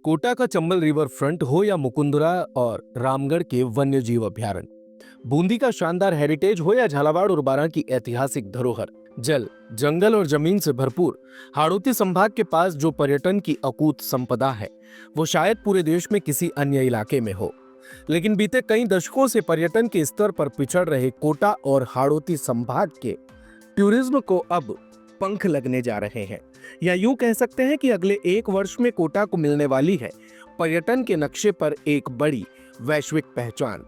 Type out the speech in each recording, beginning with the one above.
कोटा का Chambal river front हो या मुकुंदरा और रामगढ़ के वन्य जीव अभ्यारण्य, बूंदी का शानदार हेरिटेज हो या झालावाड़ और बारां की ऐतिहासिक धरोहर, जल, जंगल और जमीन से भरपूर हाड़ौती संभाग के पास जो पर्यटन की अकूत संपदा है, वो शायद पूरे देश में किसी अन्य इलाके में हो। लेकिन बीते कई दशकों से पर्यटन के स्तर पर पिछड़ रहे कोटा और हाड़ौती संभाग के टूरिज्म को अब पंख लगने जा रहे हैं, या यूं कह सकते हैं कि अगले एक वर्ष में कोटा को मिलने वाली है पर्यटन के नक्शे पर एक बड़ी वैश्विक पहचान।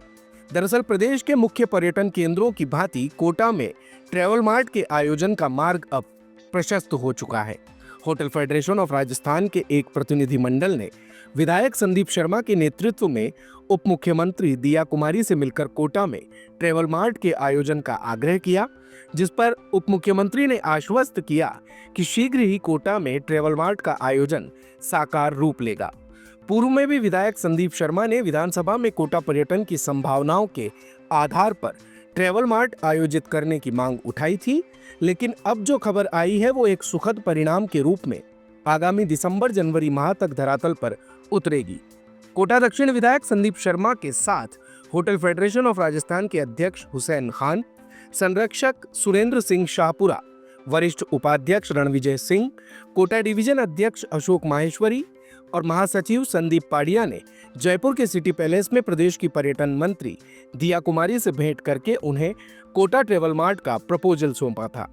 दरअसल प्रदेश के मुख्य पर्यटन केंद्रों की भांति कोटा में ट्रैवल मार्ट के आयोजन का मार्ग अब प्रशस्त हो चुका है। होटल फेडरेशन ऑफ राजस्थान के एक प्रतिनिधि मंडल ने विधायक संदीप शर्मा के नेतृत्व में उप मुख्यमंत्री दिया कुमारी से मिलकर कोटा में ट्रैवल मार्ट के आयोजन का आग्रह किया, जिस पर उप मुख्यमंत्री ने आश्वस्त किया कि शीघ्र ही कोटा में ट्रैवल मार्ट का आयोजन साकार रूप लेगा। पूर्व में भी विधायक संदीप शर्मा ने विधानसभा में कोटा पर्यटन की संभावनाओं के आधार पर ट्रैवल मार्ट आयोजित करने की मांग उठाई थी, लेकिन अब जो खबर आई है वो एक सुखद परिणाम के रूप में आगामी दिसंबर-जनवरी माह तक धरातल पर उतरेगी। कोटा दक्षिण विधायक संदीप शर्मा के साथ होटल फेडरेशन ऑफ राजस्थान के अध्यक्ष हुसैन खान, संरक्षक सुरेंद्र सिंह शाहपुरा, वरिष्ठ उपाध्यक्ष रणविजय सिंह, कोटा डिवीजन अध्यक्ष अशोक माहेश्वरी और महासचिव संदीप पाडिया ने जयपुर के सिटी पैलेस में प्रदेश की पर्यटन मंत्री दिया कुमारी से भेंट करके उन्हें कोटा ट्रैवल मार्ट का प्रपोजल सौंपा था।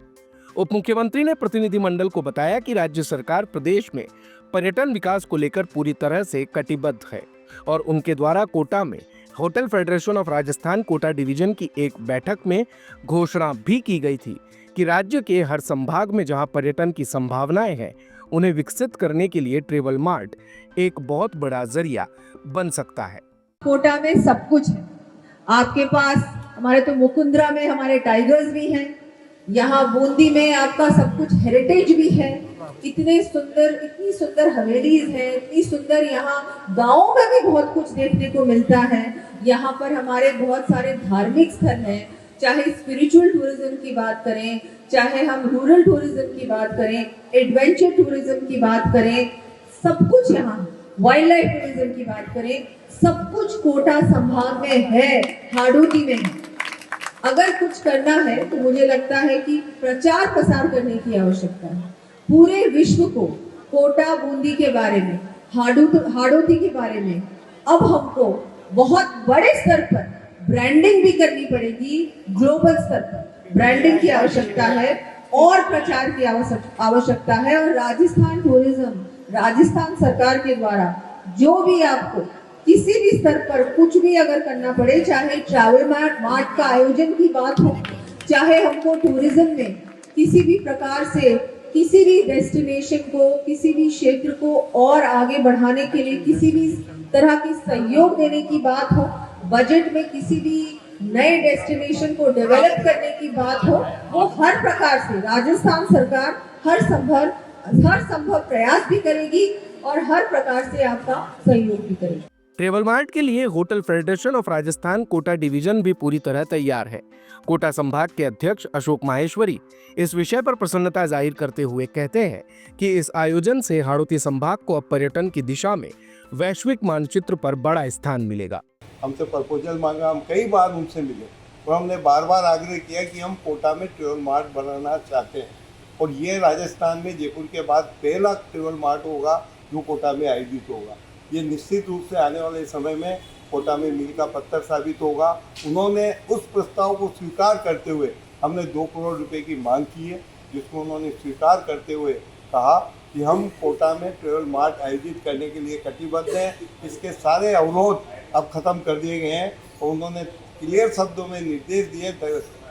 उप मुख्यमंत्री ने प्रतिनिधिमंडल को बताया कि राज्य सरकार प्रदेश में पर्यटन विकास को लेकर पूरी तरह से कटिबद्ध है और उनके द्वारा कोटा में hotel federation of Rajasthan Kota division की एक बैठक में घोषणा भी की गई थी कि राज्य के हर संभाग में जहां पर्यटन की संभावनाएं हैं, उन्हें विकसित करने के लिए ट्रैवल मार्ट एक बहुत बड़ा जरिया बन सकता है। कोटा में सब कुछ है आपके पास। हमारे तो मुकुंदरा में हमारे टाइगर्स भी हैं, यहाँ बूंदी में आपका सब कुछ हेरिटेज भी है। इतनी सुंदर हवेलीज है, इतनी सुंदर यहाँ गाँव में भी बहुत कुछ देखने को मिलता है। यहाँ पर हमारे बहुत सारे धार्मिक स्थल हैं, चाहे स्पिरिचुअल टूरिज्म की बात करें, चाहे हम रूरल टूरिज्म की बात करें, एडवेंचर टूरिज्म की बात करें, सब कुछ यहाँ, वाइल्ड लाइफ टूरिज्म की बात करें, सब कुछ कोटा संभाग में है, हाड़ौती में है। अगर कुछ करना है तो मुझे लगता है कि प्रचार प्रसार करने की आवश्यकता है। पूरे विश्व को कोटा बूंदी के बारे में, हाड़ौती के बारे में अब हमको बहुत बड़े स्तर पर ब्रांडिंग भी करनी पड़ेगी। ग्लोबल स्तर पर ब्रांडिंग की आवश्यकता है और प्रचार की आवश्यकता है। और राजस्थान टूरिज्म, राजस्थान सरकार के द्वारा जो भी आपको किसी भी स्तर पर कुछ भी अगर करना पड़े, चाहे ट्रैवल मार्ट का आयोजन की बात हो, चाहे हमको टूरिज्म में किसी भी प्रकार से किसी भी डेस्टिनेशन को, किसी भी क्षेत्र को और आगे बढ़ाने के लिए किसी भी तरह की सहयोग देने की बात हो, बजट में किसी भी नए डेस्टिनेशन को डेवलप करने की बात हो, वो हर प्रकार से राजस्थान सरकार हर संभव प्रयास भी करेगी और हर प्रकार से आपका सहयोग भी करेगी। ट्रैवल मार्ट के लिए hotel federation of Rajasthan Kota division भी पूरी तरह तैयार है। कोटा संभाग के अध्यक्ष अशोक माहेश्वरी इस विषय पर प्रसन्नता जाहिर करते हुए कहते हैं कि इस आयोजन से हाड़ौती संभाग को अब पर्यटन की दिशा में वैश्विक मानचित्र पर बड़ा स्थान मिलेगा। हमसे प्रपोजल मांगा, हम कई बार उनसे मिले और हमने बार बार आग्रह किया कि हम कोटा में ट्रैवल मार्ट बनाना चाहते हैं और ये राजस्थान में जयपुर के बाद पहला ट्रैवल मार्ट होगा जो कोटा में आयोजित होगा। ये निश्चित रूप से आने वाले समय में कोटा में मील का पत्थर साबित होगा। उन्होंने उस प्रस्ताव को स्वीकार करते हुए हमने 2 करोड़ रुपए की मांग की है, जिसको उन्होंने स्वीकार करते हुए कहा कि हम कोटा में ट्रैवल मार्ट आयोजित करने के लिए कटिबद्ध हैं। इसके सारे अवरोध अब खत्म कर दिए गए हैं और उन्होंने क्लियर शब्दों में निर्देश दिए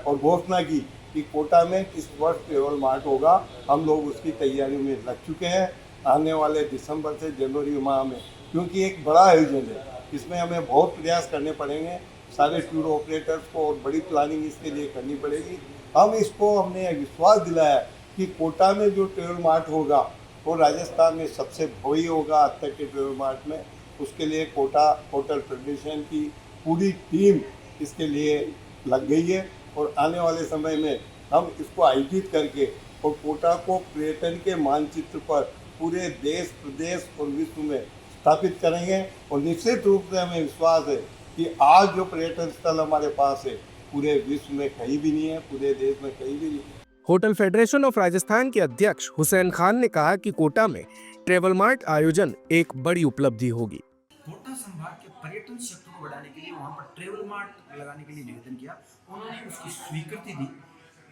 और घोषणा की कि कोटा में इस वर्ष ट्रैवल मार्ट होगा। हम लोग उसकी तैयारी में लग चुके हैं। आने वाले दिसंबर से जनवरी माह में, क्योंकि एक बड़ा आयोजन है, इसमें हमें बहुत प्रयास करने पड़ेंगे, सारे टूर ऑपरेटर्स को, और बड़ी प्लानिंग इसके लिए करनी पड़ेगी। हमने विश्वास दिलाया कि कोटा में जो ट्रैवल मार्ट होगा वो राजस्थान में सबसे भव्य होगा आज तक के ट्रैवल मार्ट में। उसके लिए कोटा होटल फेडरेशन की पूरी टीम इसके लिए लग गई है और आने वाले समय में हम इसको आयोजित करके और कोटा को पर्यटन के मानचित्र पर पूरे देश, प्रदेश और विश्व में स्थापित करेंगे। और निश्चित रूप से हमें विश्वास है कि आज जो पर्यटन स्थल हमारे पास है पूरे विश्व में कहीं भी नहीं है, पूरे देश में कहीं भी नहीं है। होटल फेडरेशन ऑफ राजस्थान के अध्यक्ष हुसैन खान ने कहा कि कोटा में ट्रेवल मार्ट आयोजन एक बड़ी उपलब्धि होगी। कोटा संभाग के पर्यटन क्षेत्र को बढ़ाने के लिए वहाँ पर ट्रेवल मार्ट लगाने के लिए निवेदन किया, उन्होंने उसकी स्वीकृति दी।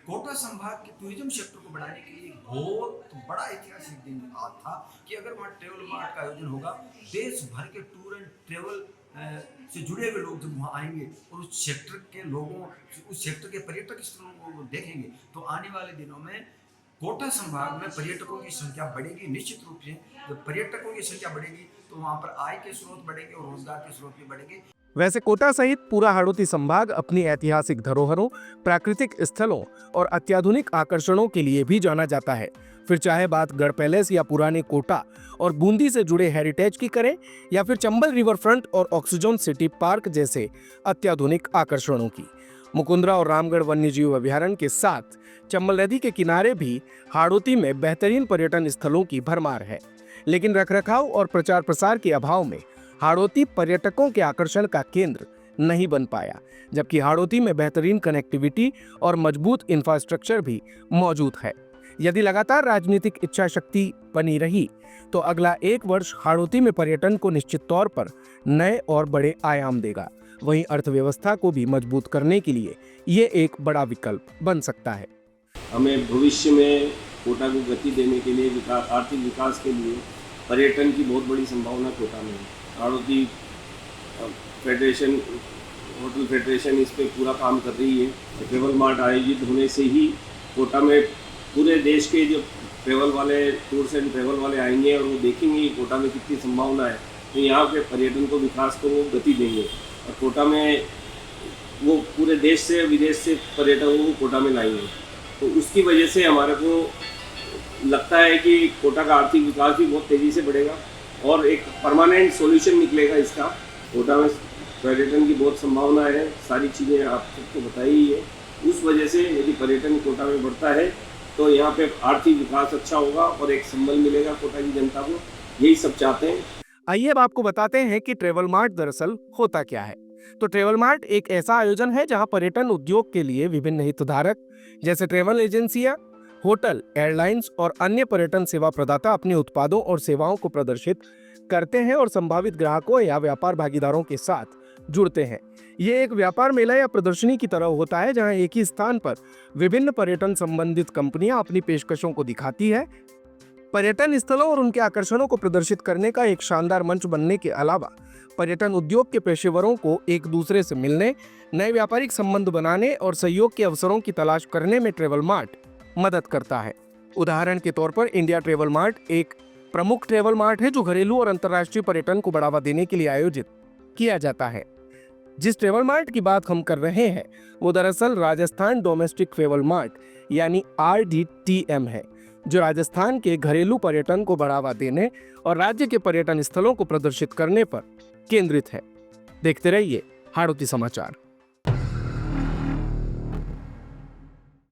कोटा संभाग के टूरिज्म क्षेत्र को बढ़ाने के लिए बहुत बड़ा ऐतिहासिक दिन आज था कि अगर वहाँ ट्रेवल मार्ट का आयोजन होगा, देश भर के टूर एंड ट्रेवल से जुड़े हुए लोग जब वहाँ आएंगे और उस क्षेत्र के लोगों, उस क्षेत्र के पर्यटक स्थलों को देखेंगे, तो आने वाले दिनों में कोटा संभाग में पर्यटकों की संख्या बढ़ेगी। निश्चित रूप से जब पर्यटकों की संख्या बढ़ेगी तो वहाँ पर आय के स्रोत बढ़ेंगे और रोजगार के स्रोत भी बढ़ेंगे। वैसे कोटा सहित पूरा हाड़ौती संभाग अपनी ऐतिहासिक धरोहरों, प्राकृतिक स्थलों और अत्याधुनिक आकर्षणों के लिए भी जाना जाता है। फिर चाहे बात गढ़ पैलेस या पुराने कोटा और बूंदी से जुड़े हेरिटेज की करें या फिर चंबल रिवर फ्रंट और ऑक्सीजन सिटी पार्क जैसे अत्याधुनिक आकर्षणों की। मुकुंदरा और रामगढ़ वन्यजीव अभयारण्य के साथ चंबल नदी के किनारे भी हाड़ौती में बेहतरीन पर्यटन स्थलों की भरमार है, लेकिन रखरखाव और प्रचार प्रसार के अभाव में हाड़ौती पर्यटकों के आकर्षण का केंद्र नहीं बन पाया, जबकि हाड़ौती में बेहतरीन कनेक्टिविटी और मजबूत इंफ्रास्ट्रक्चर भी मौजूद है। यदि लगातार राजनीतिक इच्छा शक्ति बनी रही तो अगला 1 वर्ष हाड़ौती में पर्यटन को निश्चित तौर पर नए और बड़े आयाम देगा। वहीं अर्थव्यवस्था को भी मजबूत करने के लिए ये एक बड़ा विकल्प बन सकता है। हमें भविष्य में कोटा को गति देने के लिए, आर्थिक विकास के लिए पर्यटन की बहुत बड़ी संभावना कोटा में है। हाड़ौती फेडरेशन, होटल फेडरेशन इस पे पूरा काम कर रही है। ट्रेवल मार्ट आयोजित होने से ही कोटा में पूरे देश के जो ट्रेवल वाले, टूर्स एंड ट्रेवल वाले आएंगे और वो देखेंगे कि कोटा में कितनी संभावना है, तो यहाँ के पर्यटन को, विकास को वो गति देंगे। और कोटा में वो पूरे देश से, विदेश से पर्यटकों को कोटा में लाएंगे। तो उसकी वजह से हमारे को लगता है कि कोटा का आर्थिक विकास भी बहुत तेज़ी से बढ़ेगा और एक परमानेंट सॉल्यूशन निकलेगा इसका। कोटा में पर्यटन की बहुत संभावना है, सारी चीज़ें आप सबको बताई ही है। उस वजह से यदि पर्यटन कोटा में बढ़ता है तो यहाँ पे आर्थिक विकास अच्छा होगा और एक संबल मिलेगा कोटा की जनता को। यही सब चाहते हैं। आइए अब आपको बताते हैं कि ट्रेवल मार्ट दरअसल होता क्या है। तो ट्रेवल मार्ट एक ऐसा आयोजन है जहां पर्यटन उद्योग के लिए विभिन्न हितधारक जैसे ट्रेवल एजेंसियां, होटल, एयरलाइंस और अन्य पर्यटन सेवा प्रदाता अपने उत्पादों और सेवाओं को प्रदर्शित करते हैं और संभावित ग्राहकों या व्यापार भागीदारों के साथ जुड़ते हैं। ये एक व्यापार मेला या प्रदर्शनी की तरह होता है जहां एक ही स्थान पर विभिन्न पर्यटन संबंधित कंपनियां अपनी पेशकशों को दिखाती है। पर्यटन स्थलों और उनके आकर्षणों को प्रदर्शित करने का एक शानदार मंच बनने के अलावा पर्यटन उद्योग के पेशेवरों को एक दूसरे से मिलने, नए व्यापारिक संबंध बनाने और सहयोग के अवसरों की तलाश करने में ट्रेवल मार्ट मदद करता है। उदाहरण के तौर पर इंडिया ट्रेवल मार्ट एक प्रमुख ट्रेवल मार्ट है जो घरेलू और अंतर्राष्ट्रीय पर्यटन को बढ़ावा देने के लिए आयोजित किया जाता है। जिस ट्रेवल मार्ट की बात हम कर रहे हैं वो दरअसल राजस्थान डोमेस्टिक ट्रेवल मार्ट यानी RDTM है, जो राजस्थान के घरेलू पर्यटन को बढ़ावा देने और राज्य के पर्यटन स्थलों को प्रदर्शित करने पर केंद्रित है। देखते रहिए हाड़ौती समाचार।